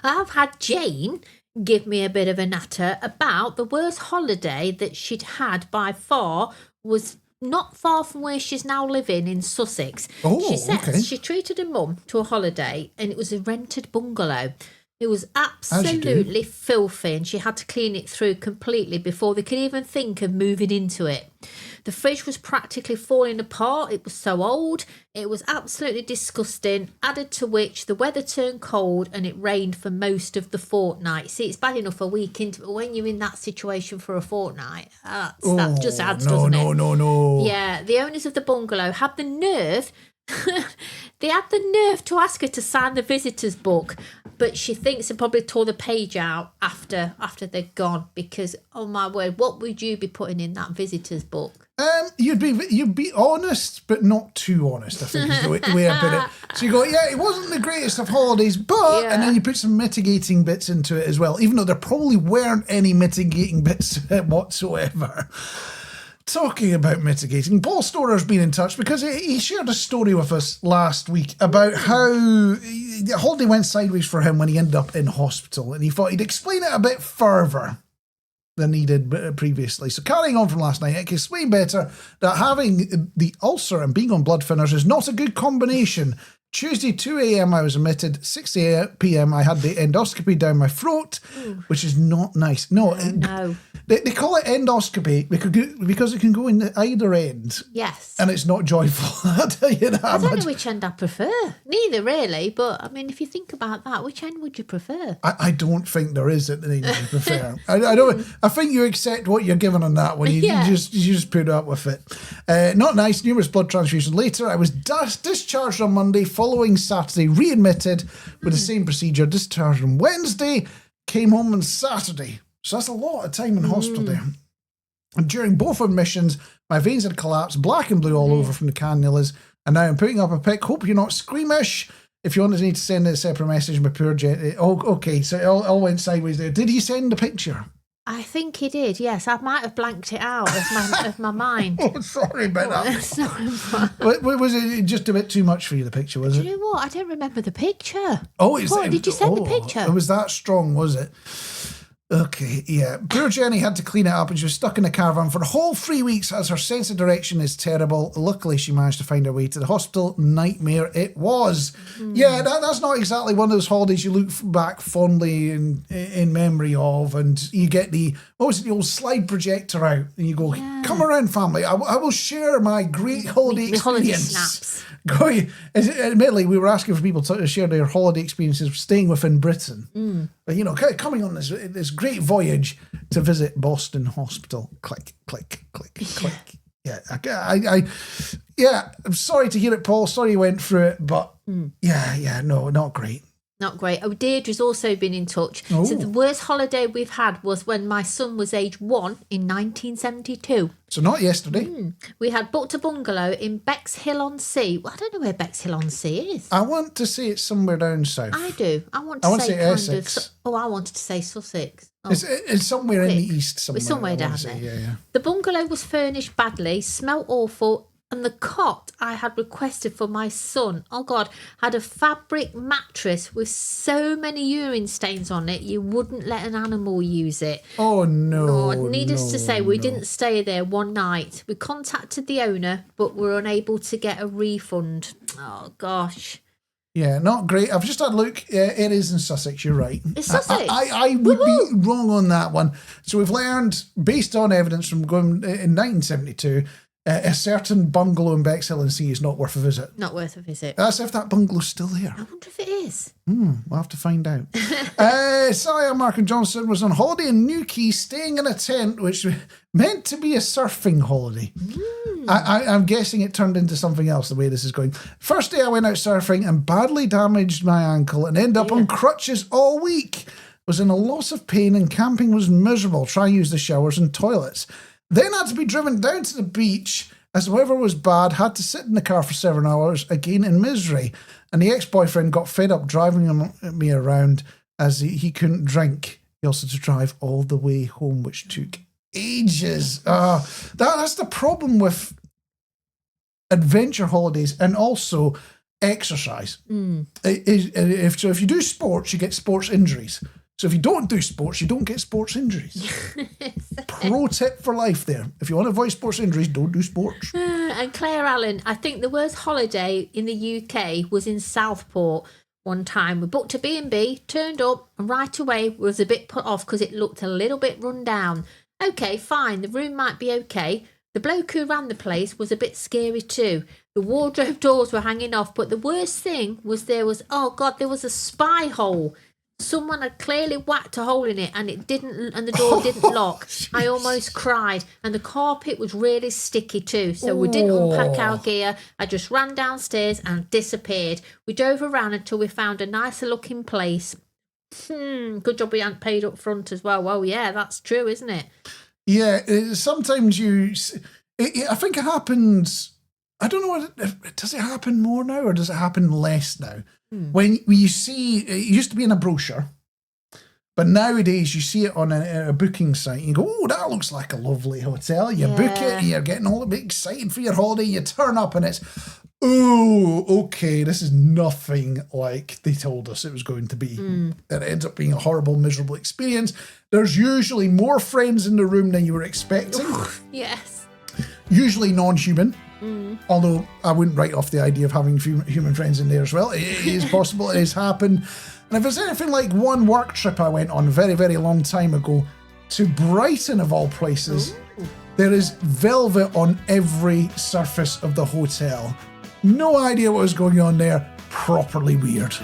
I've had Jane give me a bit of a natter about the worst holiday that she'd had by far was not far from where she's now living in Sussex. She says she treated her mum to a holiday and it was a rented bungalow. It was absolutely filthy and she had to clean it through completely before they could even think of moving into it. The fridge was practically falling apart. It was so old. It was absolutely disgusting, added to which the weather turned cold and it rained for most of the fortnight. See, it's bad enough a week into, but when you're in that situation for a fortnight, that just adds, doesn't it? No. Yeah, the owners of the bungalow had the nerve they had the nerve to ask her to sign the visitor's book, but she thinks they probably tore the page out after they're gone because, oh my word, what would you be putting in that visitor's book? You'd be honest, but not too honest, I think is the way I put it. So you go, yeah, it wasn't the greatest of holidays, but, and then you put some mitigating bits into it as well, even though there probably weren't any mitigating bits whatsoever. Talking about mitigating, Paul Storer's been in touch because he shared a story with us last week about how the holiday went sideways for him when he ended up in hospital, and he thought he'd explain it a bit further than he did previously. So carrying on from last night, I can explain better that having the ulcer and being on blood thinners is not a good combination. Tuesday, 2 a.m. I was admitted. 6 p.m. I had the endoscopy down my throat, which is not nice. No. They call it endoscopy because it can go in either end. Yes. And it's not joyful. I'll tell you that. I don't know which end I prefer. Neither, really. But, I mean, if you think about that, which end would you prefer? I don't think there is an end you prefer. I think you accept what you're given on that one. You just put up with it. Not nice. Numerous blood transfusions later. I was discharged on Monday, following Saturday, readmitted with the same procedure, discharged on Wednesday, came home on Saturday. So that's a lot of time in hospital there. And during both admissions, my veins had collapsed, black and blue all over from the cannulas, and now I'm putting up a pic. Hope you're not squeamish. If you want to need to send a separate message, my poor Jenny. Oh, okay, so it all went sideways there. Did he send the picture? I think he did, yes. I might have blanked it out of my mind. Oh, sorry about that. Sorry. Was it just a bit too much for you, the picture, was it? Do you know what? I don't remember the picture. Oh, did you send the picture? It was that strong, was it? Okay, yeah. Poor Jenny had to clean it up and she was stuck in a caravan for the whole 3 weeks as her sense of direction is terrible. Luckily, she managed to find her way to the hospital. Nightmare it was. Yeah, that's not exactly one of those holidays you look back fondly in memory of, and you get the old slide projector out and you go, come around, family. I will share my great holiday experience. Admittedly, we were asking for people to share their holiday experiences staying within Britain. But, coming on this great voyage to visit Boston Hospital. Click, click, click, click. Yeah, I'm sorry to hear it, Paul. Sorry you went through it, but no, not great. Not great. Oh, Deirdre's also been in touch. Oh. So the worst holiday we've had was when my son was age 1 in 1972. So not yesterday. We had booked a bungalow in Bexhill-on-Sea. Well, I don't know where Bexhill-on-Sea is. I want to say it's somewhere down south. I do. I want to say Essex. I wanted to say Sussex. Oh, it's somewhere in the east somewhere. It's somewhere down there. Yeah. The bungalow was furnished badly, smelt awful, and the cot I had requested for my son, oh God, had a fabric mattress with so many urine stains on it, you wouldn't let an animal use it. Oh, no. Needless to say, we didn't stay there one night. We contacted the owner, but were unable to get a refund. Oh, gosh. Yeah, not great. I've just had a look. It is in Sussex, you're right. It's Sussex. I would be wrong on that one. So we've learned, based on evidence from going in 1972, a certain bungalow in Bexhill-on-Sea is not worth a visit. Not worth a visit. That's if that bungalow's still there. I wonder if it is. We'll have to find out. Sire Marc and Johnson was on holiday in Newquay, staying in a tent, which was meant to be a surfing holiday. I'm guessing it turned into something else the way this is going. First day I went out surfing and badly damaged my ankle and ended up on crutches all week. Was in a lot of pain and camping was miserable. Try and use the showers and toilets. Then had to be driven down to the beach as the weather was bad, had to sit in the car for 7 hours, again in misery. And the ex-boyfriend got fed up driving me around as he couldn't drink. He also had to drive all the way home, which took ages. That's the problem with adventure holidays and also exercise. If you do sports, you get sports injuries. So if you don't do sports, you don't get sports injuries. Pro tip for life there. If you want to avoid sports injuries, don't do sports. And Claire Allen, I think the worst holiday in the UK was in Southport one time. We booked a B&B, turned up, and right away was a bit put off because it looked a little bit run down. Okay, fine, the room might be okay. The bloke who ran the place was a bit scary too. The wardrobe doors were hanging off, but the worst thing was there was a spy hole. Someone had clearly whacked a hole in it and the door didn't lock. I almost cried, and the carpet was really sticky too. So we didn't unpack our gear. I just ran downstairs and disappeared. We drove around until we found a nicer looking place. Good job we hadn't paid up front as well. Well, yeah, that's true, isn't it? Yeah, sometimes I think it happens. I don't know, does it happen more now or does it happen less now? When you see, it used to be in a brochure, but nowadays you see it on a booking site and you go, oh, that looks like a lovely hotel. You book it and you're getting all a bit excited for your holiday. You turn up and it's, oh, okay, this is nothing like they told us it was going to be. And it ends up being a horrible, miserable experience. There's usually more friends in the room than you were expecting. Yes. Usually non-human. Although I wouldn't write off the idea of having human friends in there as well. It is possible. It has happened. And if there's anything like one work trip I went on a very, very long time ago to Brighton of all places, there is velvet on every surface of the hotel. No idea what was going on there. Properly weird.